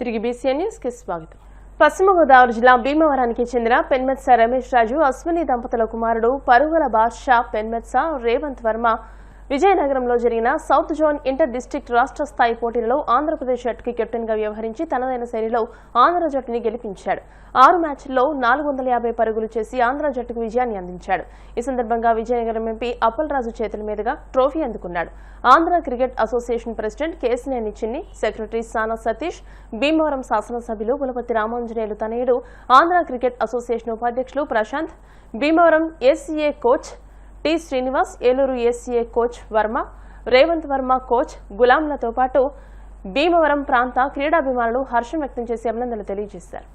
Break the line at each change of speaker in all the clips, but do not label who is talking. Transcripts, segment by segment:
తిరిగి BCN news కి స్వాగతం. పశ్చిమ గోదావరి జిల్లా భీమవరానికి చెందిన పెన్మెత్స రమేష్ రాజు అశ్విని దంపతుల కుమారుడు పరుగుల బాద్షా పెన్మెత్స రేవంత్ వర్మ విజయనగరంలో జరిగిన సౌత్ జోన్ ఇంటర్ డిస్ట్రిక్ట్ రాష్ట్ర స్థాయి పోటీలలో ఆంధ్రప్రదేశ్ జట్టుకి కెప్టెన్ గా వ్యవహరించి తనదైన శైలిలో ఆంధ్ర జట్టుని గెలిపించాడు. 6 మ్యాచ్ల్లో 450 పరుగులు చేసి ఆంధ్ర జట్టుకు విజయాన్ని అందించాడు. ఈ సందర్భంగా విజయనగరం ఎంపీ అప్పలరాజు చేతుల మీదుగా ట్రోఫీ అందుకున్నాడు. Andhra cricket association president Kesineni చిన్ని, సెక్రటరీ సానా సతీష్, భీమవరం శాసనసభ్యులు పులపతి రామాంజనేయులు తనయుడు, ఆంధ్ర క్రికెట్ అసోసియేషన్ ఉపాధ్యక్షులు Prashanth, Bhimavaram ACA coach T Srinivas, Eluru ACA coach Varma, Revanth Varma coach గులాంలతో పాటు భీమవరం ప్రాంత క్రీడాభిమానులు హర్షం వ్యక్తం చేసి అభినందనలు తెలియజేశారు.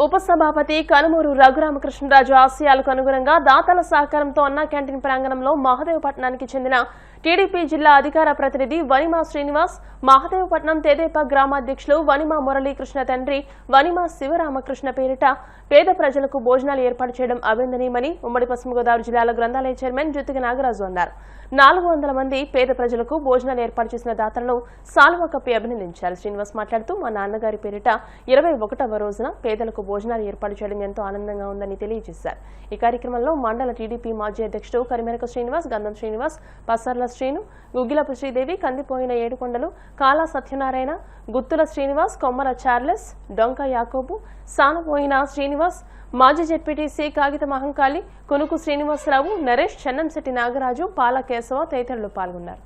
ఉపసభాపతి కనుమూరు రఘురామకృష్ణరాజు ఆశయాలకు అనుగుణంగా దాతల సహకారంతో అన్నా క్యాంటీన్ ప్రాంగణంలో మహదేవపట్నానికి చెందిన టీడీపీ జిల్లా అధికార ప్రతినిధి వనిమా శ్రీనివాస్, మహదేవపట్నం తెదేపా గ్రామాధ్యక్షులు వనిమా మురళీకృష్ణ తండ్రి వనిమా శివరామకృష్ణ పేరిట పేద ప్రజలకు భోజనాలు ఏర్పాటు చేయడం అభినందనీయమని ఉమ్మడి పశ్చిమ గోదావరి జిల్లాల గ్రంథాలయ చైర్మన్ జుత్తిక నాగరాజు అన్నారు. 400 మంది పేద ప్రజలకు భోజనాలు ఏర్పాటు చేసిన దాతలను సాల్వా కప్పి అభినందించారు. శ్రీనివాస్ మాట్లాడుతూ మా నాన్నగారి పేరిట 21వ రోజున పేదలకు భోజనాలు ఏర్పాటు చేయడం ఎంతో ఆనందంగా ఉందని తెలియజేశారు. ఈ కార్యక్రమంలో మండల టీడీపీ మాజీ అధ్యక్షుడు కరిమెరక శ్రీనివాస్, గంధం శ్రీనివాస్, పసర్ల శ్రీను, గుగ్గిలపు శ్రీదేవి, కందిపోయిన ఏడుకొండలు, కాలా సత్యనారాయణ, గుత్తుల శ్రీనివాస్, కొమ్మర చార్లెస్, డొంక యాకోబు, సానపోయిన శ్రీనివాస్, మాజీ జెడ్పీటీసీ కాగిత మహంకాళి, కొనుకు శ్రీనివాసరావు, నరేష్, చెన్నంశెట్టి నాగరాజు, పాల కేశవ తదితరులు పాల్గొన్నారు.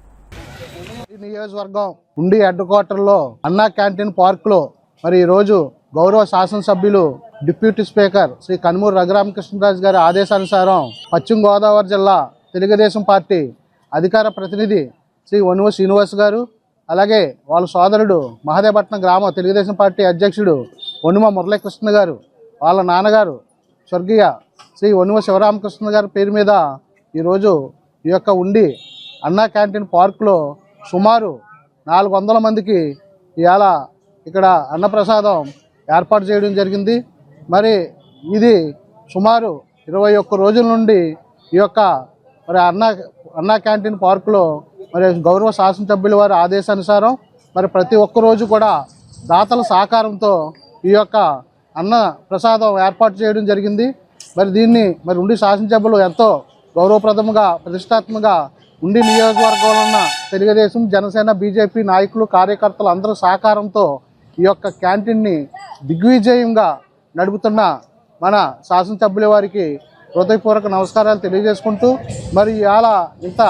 నియోజకవర్గం ఉండి హెడ్ క్వార్టర్లో అన్నా క్యాంటీన్ పార్కులో మరి ఈరోజు గౌరవ శాసనసభ్యులు డిప్యూటీ స్పీకర్ శ్రీ కనుమూరు రఘురామకృష్ణరాజు గారి ఆదేశానుసారం పశ్చిమ గోదావరి జిల్లా తెలుగుదేశం పార్టీ అధికార ప్రతినిధి శ్రీ వనువ శ్రీనివాస్ గారు, అలాగే వాళ్ళ సోదరుడు మహదేవపట్నం గ్రామ తెలుగుదేశం పార్టీ అధ్యక్షుడు వనుమ మురళీకృష్ణ గారు, వాళ్ళ నాన్నగారు స్వర్గీయ శ్రీ వనువ శివరామకృష్ణ గారి పేరు మీద ఈరోజు ఈ యొక్క ఉండి అన్నా క్యాంటీన్ పార్కులో సుమారు 400 మందికి ఇవాళ ఇక్కడ అన్నప్రసాదం ఏర్పాటు చేయడం జరిగింది. మరి ఇది సుమారు 21 రోజుల నుండి ఈ యొక్క మరి అన్నా క్యాంటీన్ పార్కులో మరి గౌరవ శాసనసభ్యుల వారి ఆదేశానుసారం మరి ప్రతి ఒక్క రోజు కూడా దాతల సహకారంతో ఈ యొక్క అన్న ప్రసాదం ఏర్పాటు చేయడం జరిగింది. మరి దీన్ని మరి ఉండి శాసనసభ్యులు ఎంతో గౌరవప్రదంగా ప్రతిష్టాత్మకంగా ఉండి నియోజకవర్గంలో ఉన్న తెలుగుదేశం, జనసేన, బీజేపీ నాయకులు, కార్యకర్తలు అందరూ సహకారంతో ఈ యొక్క క్యాంటీన్ని దిగ్విజయంగా నడుపుతున్న మన శాసనసభ్యుల వారికి హృదయపూర్వక నమస్కారాలు తెలియజేసుకుంటూ మరి ఇవాళ ఇంత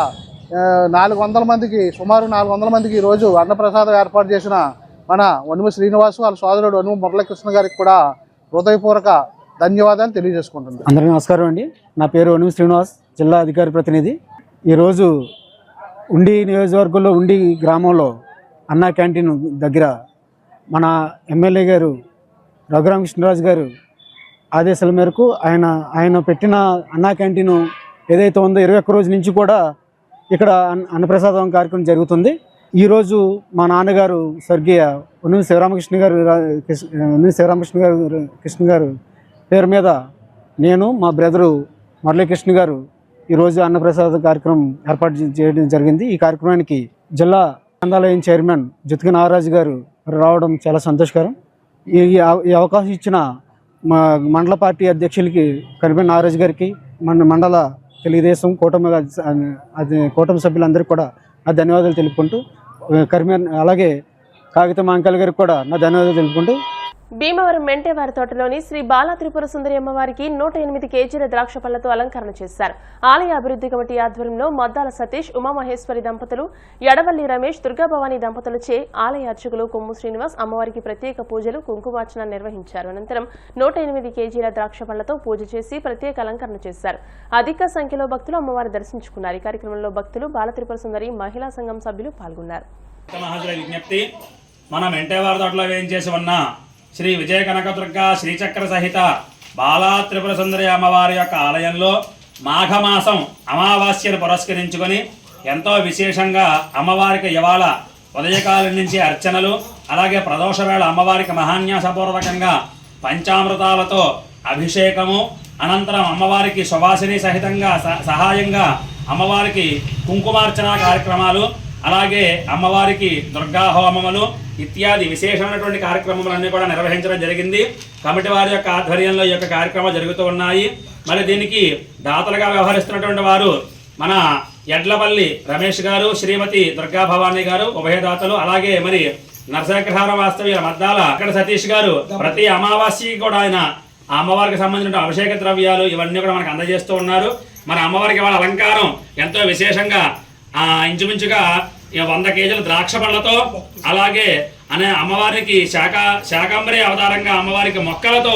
400 మందికి సుమారు 400 మందికి ఈరోజు అన్నప్రసాదం ఏర్పాటు చేసిన మన వనుమ శ్రీనివాస్ వాళ్ళ సోదరుడు వనుమ మురళీకృష్ణ గారికి కూడా హృదయపూర్వక ధన్యవాదాలు తెలియజేసుకుంటున్నాను.
అందరికీ నమస్కారం అండి. నా పేరు వనుమ శ్రీనివాస్, జిల్లా అధికార ప్రతినిధి. ఈరోజు ఉండి నియోజకవర్గంలో ఉండి గ్రామంలో అన్నా క్యాంటీన్ దగ్గర మన ఎమ్మెల్యే గారు రఘురామకృష్ణరాజు గారు ఆదేశాల మేరకు ఆయన పెట్టిన అన్నా క్యాంటీన్ ఏదైతే ఉందో 21 రోజు నుంచి కూడా ఇక్కడ అన్నప్రసాదం కార్యక్రమం జరుగుతుంది. ఈరోజు మా నాన్నగారు స్వర్గీయ వనుమ శివరామకృష్ణ గారు పేరు మీద నేను, మా బ్రదరు మురళీకృష్ణ గారు ఈరోజు అన్నప్రసాద కార్యక్రమం ఏర్పాటు చేయడం జరిగింది. ఈ కార్యక్రమానికి జిల్లా గ్రంథాలయం చైర్మన్ జుత్కి నాగరాజు గారు రావడం చాలా సంతోషకరం. ఈ అవకాశం ఇచ్చిన మా మండల పార్టీ అధ్యక్షులకి కనిపెన్ నాగరాజు గారికి, మండల తెలుగుదేశం కూటమి సభ్యులందరికీ కూడా నా ధన్యవాదాలు తెలుపుకుంటూ, అలాగే కాగిత మాంకాల గారికి కూడా నా ధన్యవాదాలు తెలుపుకుంటూ,
భీమవరం మెంటేవారి తోటలోని శ్రీ బాలా త్రిపుర సుందరి అమ్మవారికి 108 కేజీల ద్రాక్ష పళ్లతో అలంకరణ చేశారు. ఆలయ అభివృద్ధి కమిటీ ఆధ్వర్యంలో మద్దాల సతీష్, ఉమామహేశ్వరి దంపతులు, ఎడవల్లి రమేష్, దుర్గాభవాని దంపతులచే ఆలయ అర్చకులు కొమ్ము శ్రీనివాస్ అమ్మవారికి ప్రత్యేక పూజలు, కుంకుమార్చన నిర్వహించారు. అనంతరం 108 కేజీల ద్రాక్ష పళ్లతో పూజ చేసి ప్రత్యేక అలంకరణ చేశారు. అధిక సంఖ్యలో భక్తులు అమ్మవారి దర్శించుకున్నారు. ఈ కార్యక్రమంలో భక్తులు, బాల త్రిపుర సుందరి మహిళా సంఘం సభ్యులు పాల్గొన్నారు.
మన మెంటేవారి తోటలో వేయించేసి ఉన్న శ్రీ విజయ కనకదుర్గ శ్రీచక్ర సహిత బాలా త్రిపుర సుందరి అమ్మవారి యొక్క ఆలయంలో మాఘమాసం అమావాస్యను పురస్కరించుకొని ఎంతో విశేషంగా అమ్మవారికి ఇవాళ ఉదయకాలం నుంచి అర్చనలు, అలాగే ప్రదోష వేళ అమ్మవారికి మహాన్యాసపూర్వకంగా పంచామృతాలతో అభిషేకము, అనంతరం అమ్మవారికి సువాసిని సహితంగా సహాయంగా అమ్మవారికి కుంకుమార్చన కార్యక్రమాలు, అలాగే అమ్మవారికి దుర్గా హోమములు ఇత్యాది విశేషమైనటువంటి కార్యక్రమాలన్నీ కూడా నిర్వహించడం జరిగింది. కమిటీ వారి యొక్క ఆధ్వర్యంలో ఈ యొక్క కార్యక్రమాలు జరుగుతూ ఉన్నాయి. మరి దీనికి దాతలుగా వ్యవహరిస్తున్నటువంటి వారు మన ఎడ్లపల్లి రమేష్ గారు, శ్రీమతి దుర్గా భవానీ గారు ఉభయదాతలు, అలాగే మరి నరసగ్రహార వాస్తవ్య మద్దాల అక్కడ సతీష్ గారు ప్రతి అమావాస్యకి కూడా ఆయన ఆ అమ్మవారికి సంబంధించిన అభిషేక ద్రవ్యాలు ఇవన్నీ కూడా మనకు అందజేస్తూ ఉన్నారు. మన అమ్మవారికి వాళ్ళ అలంకారం ఎంతో విశేషంగా ఇంచుమించుగా 100 కేజీల ద్రాక్ష పళ్ళతో, అలాగే అమ్మవారికి శాకంబరి అవతారంగా అమ్మవారికి మొక్కలతో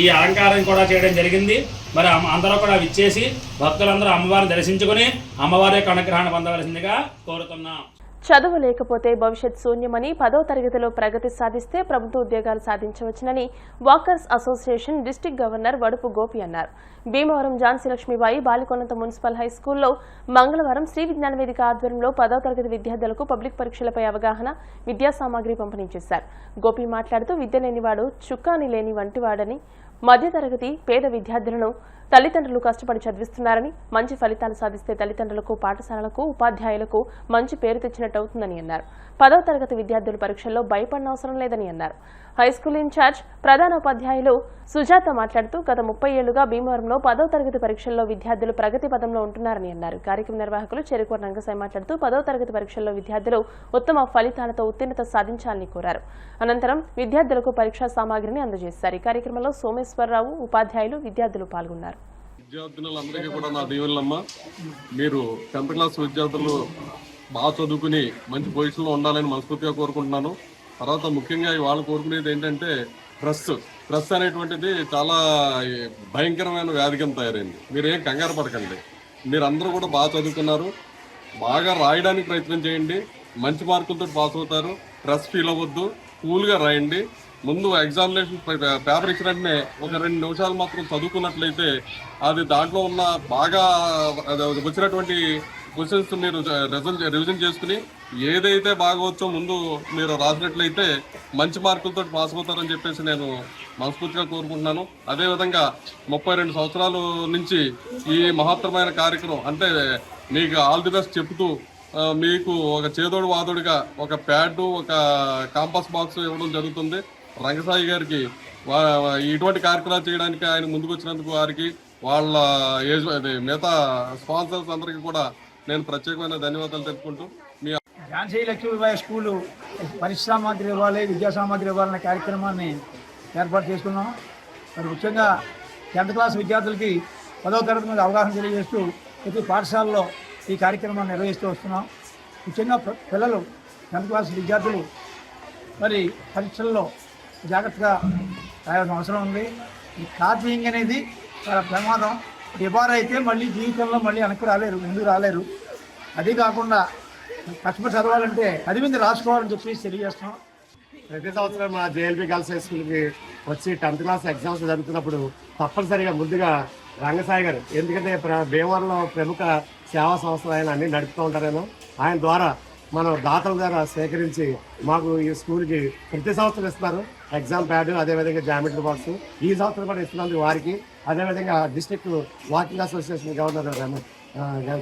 ఈ అలంకారం కూడా చేయడం జరిగింది. మరి అందరూ కూడా విచ్చేసి భక్తులందరూ అమ్మవారిని దర్శించుకుని అమ్మవారి యొక్క అనుగ్రహాన్ని పొందవలసిందిగా కోరుతున్నాం.
చదువు లేకపోతే భవిష్యత్ శూన్యమని, 10వ తరగతిలో ప్రగతి సాధిస్తే ప్రభుత్వ ఉద్యోగాలు సాధించవచ్చునని walkers association district governor Vadupu Gopi అన్నారు. భీమవరం ఝాన్సీ లక్ష్మీబాయి బాలికొండంత మున్సిపల్ హైస్కూల్లో మంగళవారం శ్రీ విజ్ఞాన వేదిక ఆధ్వర్యంలో 10వ తరగతి విద్యార్థులకు పబ్లిక్ పరీక్షలపై అవగాహన, విద్యా సామాగ్రి పంపిణీ చేశారు. గోపి మాట్లాడుతూ విద్య లేనివాడు చుక్కాని లేని వంటివాడని, మధ్యతరగతి పేద విద్యార్థులను తల్లిదండ్రులు కష్టపడి చదివిస్తున్నారని, మంచి ఫలితాలు సాధిస్తే తల్లిదండ్రులకు, పాఠశాలలకు, ఉపాధ్యాయులకు మంచి పేరు తెచ్చినట్టవుతుందని అన్నారు. 10వ తరగతి విద్యార్థులు పరీక్షల్లో భయపడనవసరం లేదని అన్నారు. హైస్కూల్ ఇన్ఛార్జ్ ప్రధానోపాధ్యాయులు సుజాత మాట్లాడుతూ గత 30 ఏళ్లుగా భీమవరంలో 10వ తరగతి పరీక్షల్లో విద్యార్థులు ప్రగతి పదంలో ఉంటున్నారని అన్నారు. కార్యక్రమ నిర్వాహకులు చెరుకూరు రంగసాయి మాట్లాడుతూ 10వ తరగతి పరీక్షల్లో విద్యార్థులు ఉత్తమ ఫలితాలతో ఉత్తీర్ణత సాధించాలని కోరారు. అనంతరం విద్యార్థులకు పరీక్షా సామాగ్రిని అందజేశారు. ఈ కార్యక్రమంలో సోమేశ్వరరావు, ఉపాధ్యాయులు, విద్యార్థులు పాల్గొన్నారు.
విద్యార్థులందరికీ కూడా నా దీవెనలమ్మ. మీరు 10th క్లాస్ విద్యార్థులు బాగా చదువుకుని మంచి పొజిషన్లో ఉండాలని మనస్ఫూర్తిగా కోరుకుంటున్నాను. తర్వాత ముఖ్యంగా వాళ్ళు కోరుకునేది ఏంటంటే స్ట్రెస్ అనేటువంటిది చాలా భయంకరమైన వ్యాధి కింద తయారైంది. మీరేం కంగారు పడకండి. మీరందరూ కూడా బాగా చదువుకున్నారు, బాగా రాయడానికి ప్రయత్నం చేయండి, మంచి మార్కులతో పాస్ అవుతారు. స్ట్రెస్ ఫీల్ అవ్వద్దు, కూల్గా రాయండి. ముందు ఎగ్జామినేషన్ పేపర్ ఇచ్చిన వెంటనే ఒక 2 నిమిషాలు మాత్రం చదువుకున్నట్లయితే అది దాంట్లో ఉన్న బాగా వచ్చినటువంటి క్వశ్చన్స్ మీరు రివిజన్ చేసుకుని ఏదైతే బాగా వచ్చో ముందు మీరు రాసినట్లయితే మంచి మార్కులతో పాస్ అవుతారని చెప్పేసి నేను మనస్ఫూర్తిగా కోరుకుంటున్నాను. అదేవిధంగా 32 సంవత్సరాల నుంచి ఈ మహత్తరమైన కార్యక్రమం అంటే మీకు ఆల్ ది బెస్ట్ చెప్తూ మీకు ఒక చేదోడు వాదోడుగా ఒక ప్యాడ్, ఒక కాంపాస్ బాక్స్ ఇవ్వడం జరుగుతుంది. రంగసాయి గారికి ఇటువంటి కార్యక్రమాలు చేయడానికి ఆయన ముందుకు వచ్చినందుకు వారికి, వాళ్ళ మిగతా స్పాన్సర్స్ అందరికీ కూడా నేను ప్రత్యేకమైన ధన్యవాదాలు తెలుపుకుంటూ
ఝాన్సీ లక్ష్మీబాయి స్కూలు పరీక్ష సామాగ్రి ఇవ్వాలి, విద్యా సామాగ్రి ఇవ్వాలనే కార్యక్రమాన్ని ఏర్పాటు చేసుకున్నాం. మరి ముఖ్యంగా 10th క్లాస్ విద్యార్థులకి 10వ తరగతి మీద అవగాహన తెలియజేస్తూ ప్రతి పాఠశాలలో ఈ కార్యక్రమాన్ని నిర్వహిస్తూ వస్తున్నాం. ముఖ్యంగా పిల్లలు 10th క్లాస్ విద్యార్థులు మరి పరీక్షల్లో జాగ్రత్తగా రాయాల్సిన అవసరం ఉంది. ఈ కాపీయింగ్ అనేది చాలా ప్రమాదం. డిబార్ అయితే మళ్ళీ జీవితంలో మళ్ళీ వెనక్కి రాలేరు, ముందుకు రాలేరు. అదే కాకుండా కష్టపడి చదవాలంటే 10 మంది రాసుకోవాలని చెప్పి తెలియజేస్తున్నాం.
ప్రతి సంవత్సరం మా జేఎల్పీ గర్ల్స్ హై స్కూల్కి వచ్చి 10th క్లాస్ ఎగ్జామ్స్ జరుగుతున్నప్పుడు తప్పనిసరిగా ముందుగా రంగసాయి గారు, ఎందుకంటే భీమవరంలో ప్రముఖ సేవా సంస్థలు ఆయన అన్ని నడుపుతూ ఉంటారేమో, ఆయన ద్వారా మనం దాతల ద్వారా సేకరించి మాకు ఈ స్కూల్కి ప్రతి సంవత్సరం ఇస్తున్నారు ఎగ్జామ్ ప్యాడ్, అదేవిధంగా జామెట్రీ బాక్స్. ఈ సంవత్సరం కూడా ఇస్తున్నందుకు వారికి అదేవిధంగా district walking association governor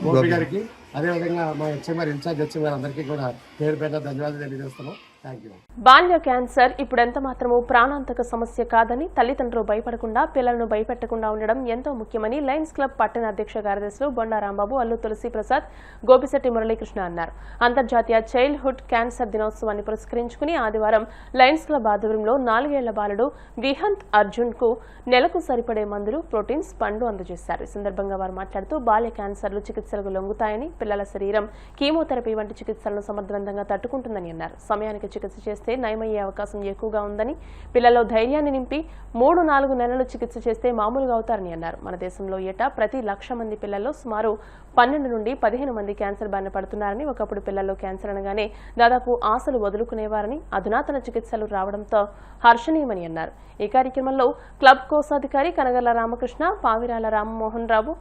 Gopi గారికి, అదేవిధంగా మా హెచ్ఎంఆర్ ఇన్ఛార్జ్ హెచ్ఎంఆర్ అందరికీ కూడా పేరు పేరున ధన్యవాదాలు తెలియజేస్తున్నాం. Thank you.
బాల్య క్యాన్సర్ ఇప్పుడు ఎంత మాత్రమూ ప్రాణాంతక సమస్య కాదని, తల్లిదండ్రులు భయపడకుండా పిల్లలను భయపెట్టకుండా ఉండడం ఎంతో ముఖ్యమని లయన్స్ క్లబ్ పట్టణ అధ్యక్ష కార్యదర్శులు బొండా రాంబాబు, అల్లు తులసి ప్రసాద్, గోపిశెట్టి మురళీకృష్ణ అన్నారు. అంతర్జాతీయ చైల్డ్హుడ్ క్యాన్సర్ దినోత్సవాన్ని పురస్కరించుకుని ఆదివారం లయన్స్ క్లబ్ ఆధ్వర్యంలో 4 ఏళ్ల బాలుడు విహంత్ అర్జున్ కు నెలకు సరిపడే మందులు, ప్రోటీన్స్, పండ్లు అందజేశారు. ఈ సందర్భంగా వారు మాట్లాడుతూ బాల్య క్యాన్సర్లు చికిత్సలకు లొంగుతాయని, పిల్లల శరీరం కీమోథెరపీ వంటి చికిత్సలను సమర్థవంతంగా తట్టుకుంటుందని అన్నారు. సమయానికి చికిత్స చేస్తే నయమయ్యే అవకాశం ఎక్కువగా ఉందని, పిల్లల్లో ధైర్యాన్ని నింపి 3-4 నెలలు చికిత్స చేస్తే మామూలుగా అవుతారని అన్నారు. మన దేశంలో ఏటా ప్రతి 1,00,000 మంది పిల్లల్లో సుమారు 12 నుండి 15 మంది క్యాన్సర్ బారిన పడుతున్నారని, ఒకప్పుడు పిల్లల్లో క్యాన్సర్ అనగానే దాదాపు ఆశలు వదులుకునేవారని, అధునాతన చికిత్సలు రావడంతో హర్షణీయమని అన్నారు. ఈ కార్యక్రమంలో క్లబ్ కోశాధికారి కనగర్ల రామకృష్ణ, పావిరాల రామ్మోహన్ రావు,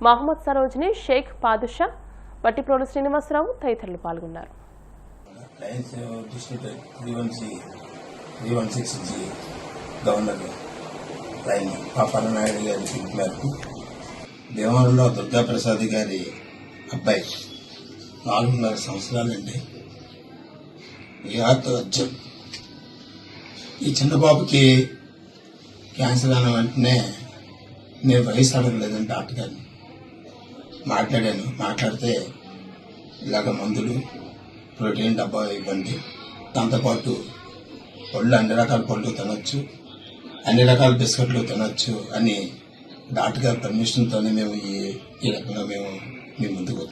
మహమ్మద్ సరోజిని, షేక్ పాదుషా, వట్టిప్రోలు శ్రీనివాసరావు తదితరులు పాల్గొన్నారు.
లయన్స్ డిస్ట్రిక్ట్ 316 గవర్నర్ లైన్ పాపనాయుడు గారి పిలుపు మేరకు దేవరంలో దుర్గాప్రసాద్ గారి అబ్బాయి 4.5 సంవత్సరాలండి విహంత్ అర్జున్. ఈ చిన్న బాబుకి క్యాన్సర్ అన్న వెంటనే నేను వయసు అడగలేదని డాక్టర్ గారిని మాట్లాడితే ఇలాగ మందులు, ప్రోటీన్ డబ్బా ఇవ్వండి, దాంతోపాటు పళ్ళు అన్ని రకాల పళ్ళు తినొచ్చు, అన్ని రకాల బిస్కెట్లు తినొచ్చు అని డాక్టర్ గారి పర్మిషన్తోనే మేము ఈ రకంగా మేము మీ ముందుకు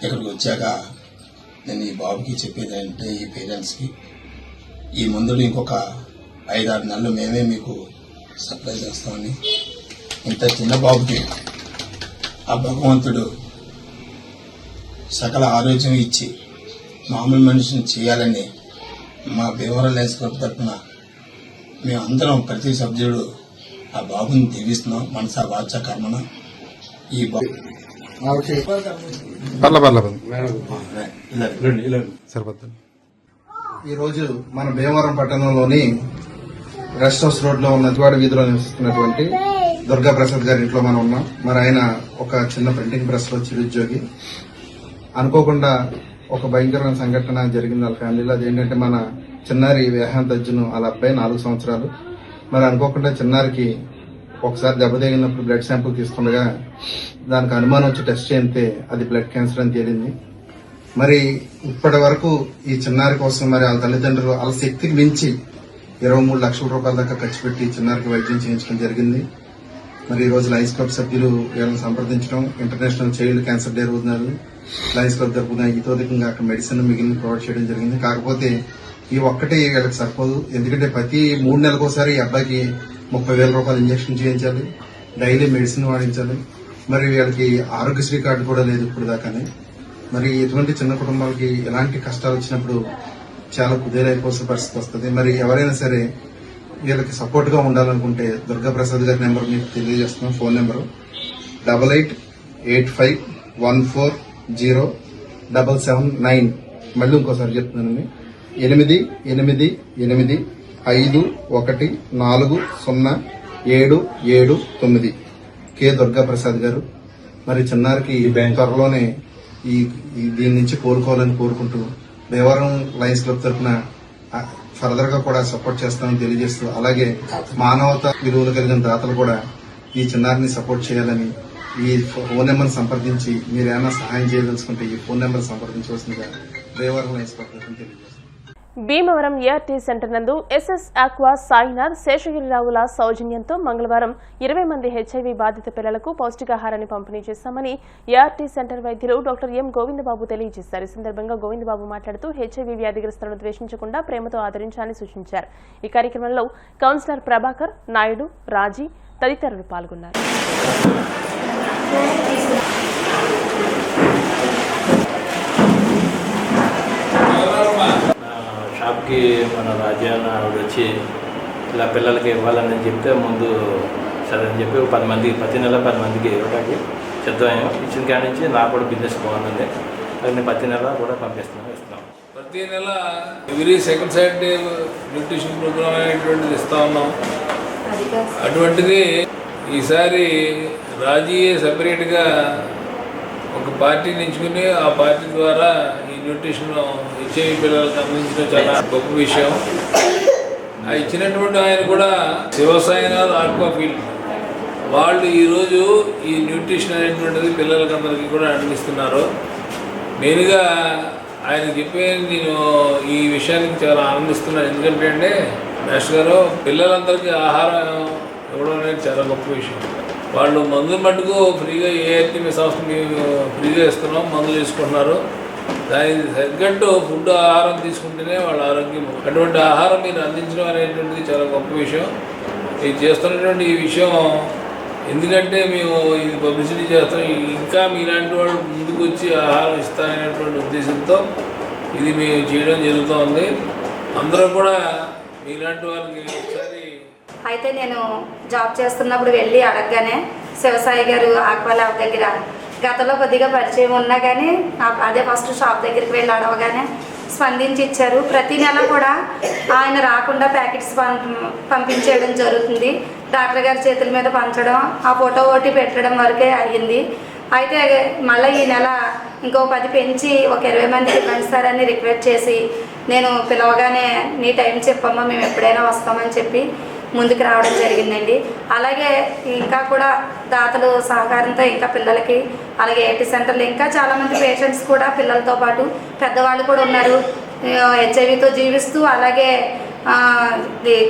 ఇక్కడికి వచ్చాక నేను ఈ బాబుకి చెప్పేది ఏంటంటే, ఈ పేరెంట్స్కి ఈ మందులు ఇంకొక 5-6 నెలలు మేమే మీకు సప్లై చేస్తామని, ఇంత చిన్న బాబుకి ఆ భగవంతుడు సకల ఆరోగ్యం ఇచ్చి మామూలు మనిషిని చేయాలని మా భీమవరం లయన్స్ క్లబ్ తరఫున మేమందరం ప్రతి సభ్యుడు ఆ బాబుని దీవిస్తున్నాం మనసా వాచ కర్మన. ఈ
ఈరోజు మన భీమవరం పట్టణంలోని రెస్ట్ హౌస్ రోడ్ లో ఉన్న అతివాడ వీధిలో నివసిస్తున్నటువంటి దుర్గా ప్రసాద్ గారి ఇంట్లో మనం ఉన్నాం. మరి ఆయన ఒక చిన్న ప్రింటింగ్ ప్రెస్ లో చిరుద్యోగి. అనుకోకుండా ఒక భయంకరమైన సంఘటన జరిగింది వాళ్ళ ఫ్యామిలీలో. అదేంటంటే మన చిన్నారి విహంత్ అర్జున్ వాళ్ళ అబ్బాయి 4 సంవత్సరాలు. మరి అనుకోకుండా చిన్నారికి ఒకసారి దెబ్బ తగిలినప్పుడు బ్లడ్ శాంపుల్ తీసుకుండగా దానికి అనుమానం వచ్చి టెస్ట్ చేస్తే అది బ్లడ్ క్యాన్సర్ అని తేలింది. మరి ఇప్పటి వరకు ఈ చిన్నారి కోసం మరి వాళ్ళ తల్లిదండ్రులు వాళ్ళ శక్తికి మించి 23 లక్షల రూపాయల దాకా ఖర్చు పెట్టి చిన్నారికి వైద్యం చేయించడం జరిగింది. మరి ఈ రోజు లయన్స్ క్లబ్ సభ్యులు వీళ్ళని సంప్రదించడం, ఇంటర్నేషనల్ చైల్డ్ క్యాన్సర్ డే రోజునాడు లయన్స్ క్లబ్ తరఫున ఇతోధికంగా అక్కడ మెడిసిన్ మిగిలిన ప్రొవైడ్ చేయడం జరిగింది. కాకపోతే ఈ ఒక్కటే వీళ్ళకి సరిపోదు. ఎందుకంటే ప్రతి 3 నెలలకోసారి ఈ అబ్బాయికి 30,000 రూపాయలు ఇంజక్షన్ చేయించాలి, డైలీ మెడిసిన్ వాడించాలి. మరి వీళ్ళకి ఆరోగ్యశ్రీ కార్డు కూడా లేదు ఇప్పుడు దాకానే. మరి ఇటువంటి చిన్న కుటుంబాలకి ఎలాంటి కష్టాలు వచ్చినప్పుడు చాలా కుదేలైపోసిన పరిస్థితి వస్తుంది. మరి ఎవరైనా సరే వీళ్ళకి సపోర్ట్ గా ఉండాలనుకుంటే దుర్గా ప్రసాద్ గారి నెంబర్ మీకు తెలియజేస్తున్నాం. Phone number 8885140779. మళ్ళీ ఇంకోసారి చెప్తున్నానండి, 8885140779 కె దుర్గా ప్రసాద్ గారు. మరి చిన్నారికి త్వరలోనే దీని నుంచి కోలుకోవాలని కోరుకుంటూ భీమవరం లయన్స్ క్లబ్ తరఫున ఫర్దర్ గా కూడా సపోర్ట్ చేస్తామని తెలియజేస్తూ, అలాగే మానవతా విలువలు కలిగిన దాతలు కూడా ఈ చిన్నారిని సపోర్ట్ చేయాలని ఈ ఫోన్ నెంబర్ సంప్రదించి మీరు ఏమైనా సహాయం చేయదలుచుకుంటే ఈ ఫోన్ నెంబర్ సంప్రదించవలసిందిగా భీమవరం లయన్స్ క్లబ్ తరఫున తెలియజేస్తాం.
భీమవరం ఏఆర్టీ సెంటర్ నందు ఎస్ఎస్ ఆక్వా సాయినాథ్ శేషగిరిరావుల సౌజన్యంతో మంగళవారం 20 మంది హెచ్ఐవి బాధిత పిల్లలకు పౌష్టికాహారాన్ని పంపిణీ చేశామని ఏఆర్టీ సెంటర్ వైద్యులు డాక్టర్ ఎం గోవిందబాబు తెలియజేశారు. ఈ సందర్భంగా గోవిందబాబు మాట్లాడుతూ హెచ్ఐవి వ్యాధిగ్రస్తులను ద్వేషించకుండా ప్రేమతో ఆదరించాలని సూచించారు. ఈ కార్యక్రమంలో కౌన్సిలర్ ప్రభాకర్ నాయుడు, రాజీ తదితరులు పాల్గొన్నారు.
షాప్కి మన రాజ్యాన్న ఆవిడ వచ్చి ఇలా పిల్లలకి ఇవ్వాలని చెప్తే ముందు సరే అని చెప్పి 10 మందికి ప్రతి నెల 10 మందికి ఇవ్వడానికి సిద్ధమయ్యాం. ఇచ్చిన కాడి నుంచి నాకు కూడా బిజినెస్ బాగుందండి. నేను ప్రతి నెల కూడా ఇస్తున్నాం.
ప్రతి నెల every second Saturday nutrition programme అనేటువంటిది ఇస్తా ఉన్నాం. అటువంటిది ఈసారి రాజీయే సపరేట్గా ఒక పార్టీని ఎంచుకుని ఆ పార్టీ ద్వారా ఈ న్యూట్రిషన్ హెచ్ఐవి పిల్లలకు అందించడం చాలా గొప్ప విషయం. ఆ ఇచ్చినటువంటి ఆయన కూడా శివసాయినాథ్ ఆక్వా ఫీల్డ్ వాళ్ళు ఈరోజు ఈ న్యూట్రిషన్ అనేటువంటిది పిల్లలకి అందరికీ కూడా అందిస్తున్నారు. మెయిన్గా ఆయన చెప్పే నేను ఈ విషయానికి చాలా ఆనందిస్తున్నాను. ఎందుకంటే అంటే మాస్టర్ గారు పిల్లలందరికీ ఆహారం ఇవ్వడం అనేది చాలా గొప్ప విషయం. వాళ్ళు మందులు మట్టుకు ఫ్రీగా ఏఆర్టీ సంస్థ మేము ఫ్రీగా ఇస్తున్నాం, మందులు తీసుకుంటున్నారు. దానికి తగ్గట్టు ఫుడ్ ఆహారం తీసుకుంటేనే వాళ్ళ ఆరోగ్యం. అటువంటి ఆహారం మీరు అందించడం అనేటువంటిది చాలా గొప్ప విషయం. ఇది చేస్తున్నటువంటి ఈ విషయం ఎందుకంటే మేము ఇది పబ్లిసిటీ చేస్తాం, ఇంకా మీలాంటి వాళ్ళు ముందుకు వచ్చి ఆహారం ఇస్తారనేటువంటి ఉద్దేశంతో ఇది మేము చేయడం జరుగుతోంది. అందరూ కూడా మీలాంటి వాళ్ళకి ఒకసారి
అయితే నేను జాబ్ చేస్తున్నప్పుడు వెళ్ళి అడగగానే శివసాయి గారు ఆక్వా ల్యాబ్ దగ్గర గతంలో కొద్దిగా పరిచయం ఉన్నా కానీ అదే ఫస్ట్ షాప్ దగ్గరికి వెళ్ళి అడవగానే స్పందించి ఇచ్చారు. ప్రతి నెల కూడా ఆయన రాకుండా ప్యాకెట్స్ పంపించేయడం జరుగుతుంది. డాక్టర్ గారి చేతుల మీద పంచడం, ఆ ఫోటో ఒకటి పెట్టడం వరకే అయ్యింది. అయితే మళ్ళీ ఈ నెల ఇంకో 10 పెంచి ఒక 20 మందికి పెంచుతారని రిక్వెస్ట్ చేసి నేను పిలవగానే నీ టైం చెప్పమ్మా మేము ఎప్పుడైనా వస్తామని చెప్పి ముందుకు రావడం జరిగిందండి. అలాగే ఇంకా కూడా దాతలు సహకారంతో ఇంకా పిల్లలకి అలాగే ఏటీ సెంటర్లు ఇంకా చాలామంది పేషెంట్స్ కూడా పిల్లలతో పాటు పెద్దవాళ్ళు కూడా ఉన్నారు. హెచ్ఐవితో జీవిస్తూ అలాగే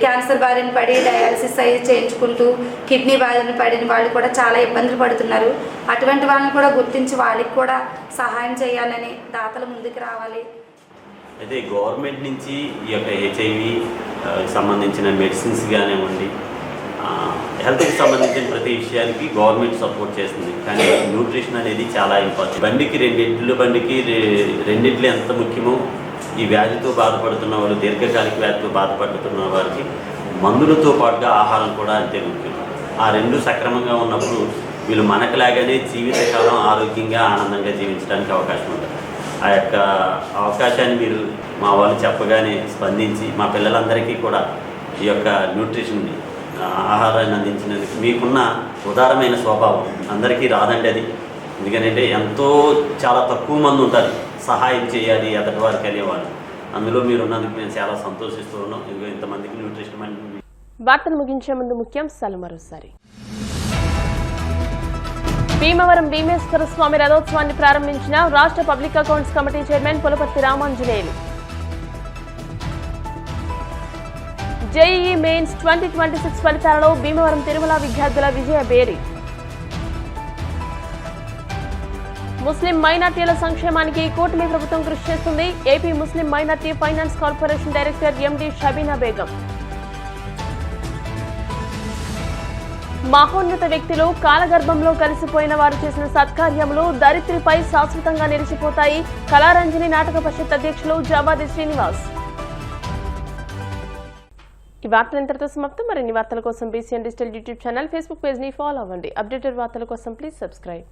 క్యాన్సర్ బారిన పడి డయాలసిస్ అయ్యి చేయించుకుంటూ కిడ్నీ బారిన పడిన వాళ్ళు కూడా చాలా ఇబ్బందులు పడుతున్నారు. అటువంటి వాళ్ళని కూడా గుర్తించి వాళ్ళకి కూడా సహాయం చేయాలని దాతలు ముందుకు రావాలి.
అయితే గవర్నమెంట్ నుంచి ఈ యొక్క హెచ్ఐవి సంబంధించిన మెడిసిన్స్ కానివ్వండి, హెల్త్కి సంబంధించిన ప్రతి విషయానికి గవర్నమెంట్ సపోర్ట్ చేస్తుంది. కానీ న్యూట్రిషన్ అనేది చాలా ఇంపార్టెంట్. బండికి రెండిట్లు ఎంత ముఖ్యమో ఈ వ్యాధితో బాధపడుతున్న వాళ్ళు, దీర్ఘకాలిక వ్యాధితో బాధపడుతున్న వారికి మందులతో పాటుగా ఆహారం కూడా అంతే ముఖ్యం. ఆ రెండు సక్రమంగా ఉన్నప్పుడు వీళ్ళు మనకులాగానే జీవితకాలం ఆరోగ్యంగా ఆనందంగా జీవించడానికి అవకాశం ఉంటుంది. ఆ యొక్క అవకాశాన్ని మీరు మా వాళ్ళు చెప్పగానే స్పందించి మా పిల్లలందరికీ కూడా ఈ యొక్క న్యూట్రిషన్ని ఆహారాన్ని అందించినందుకు మీకున్న ఉదారమైన స్వభావం అందరికీ రాదండి అది. ఎందుకంటే ఎంతో చాలా తక్కువ మంది ఉంటారు సహాయం చేయాలి ఎదటి వారికి అనేవాళ్ళు. అందులో మీరు ఉన్నందుకు మేము చాలా సంతోషిస్తూ ఉన్నాం. ఇదిగో ఇంతమందికి న్యూట్రిషన్.
వార్తలు ముగించే ముందు ముఖ్యాంశాలు మరోసారి. భీమవరం భీమేశ్వర స్వామి రథోత్సవాన్ని ప్రారంభించిన రాష్ట్ర public accounts committee chairman Pulaparthi Ramanjaneyulu. JEE mains 2026 ఫలితాలలో భీమవరం తిరుమల విద్యార్థుల విజయ బేరి. ముస్లిం మైనార్టీల సంక్షేమానికి కూటమి ప్రభుత్వం కృషి చేస్తుంది. AP Muslim minority finance corporation director MD Shabeena Begum. మహోన్నత వ్యక్తులు కాలగర్భంలో కలిసిపోయిన వారు చేసిన సత్కార్యములు దరిద్రిపై శాశ్వతంగా నిలిచిపోతాయి. కళారంజని నాటక పరిషత్ అధ్యక్షులు జాబాది శ్రీనివాస్. ఈ వార్తలు ఇంతటితో సమాప్తం. మరిన్ని వార్తల కోసం BCN digital YouTube channel, Facebook page ని ఫాలో అవ్వండి. అప్డేటెడ్ వార్తల కోసం ప్లీజ్ సబ్స్క్రైబ్.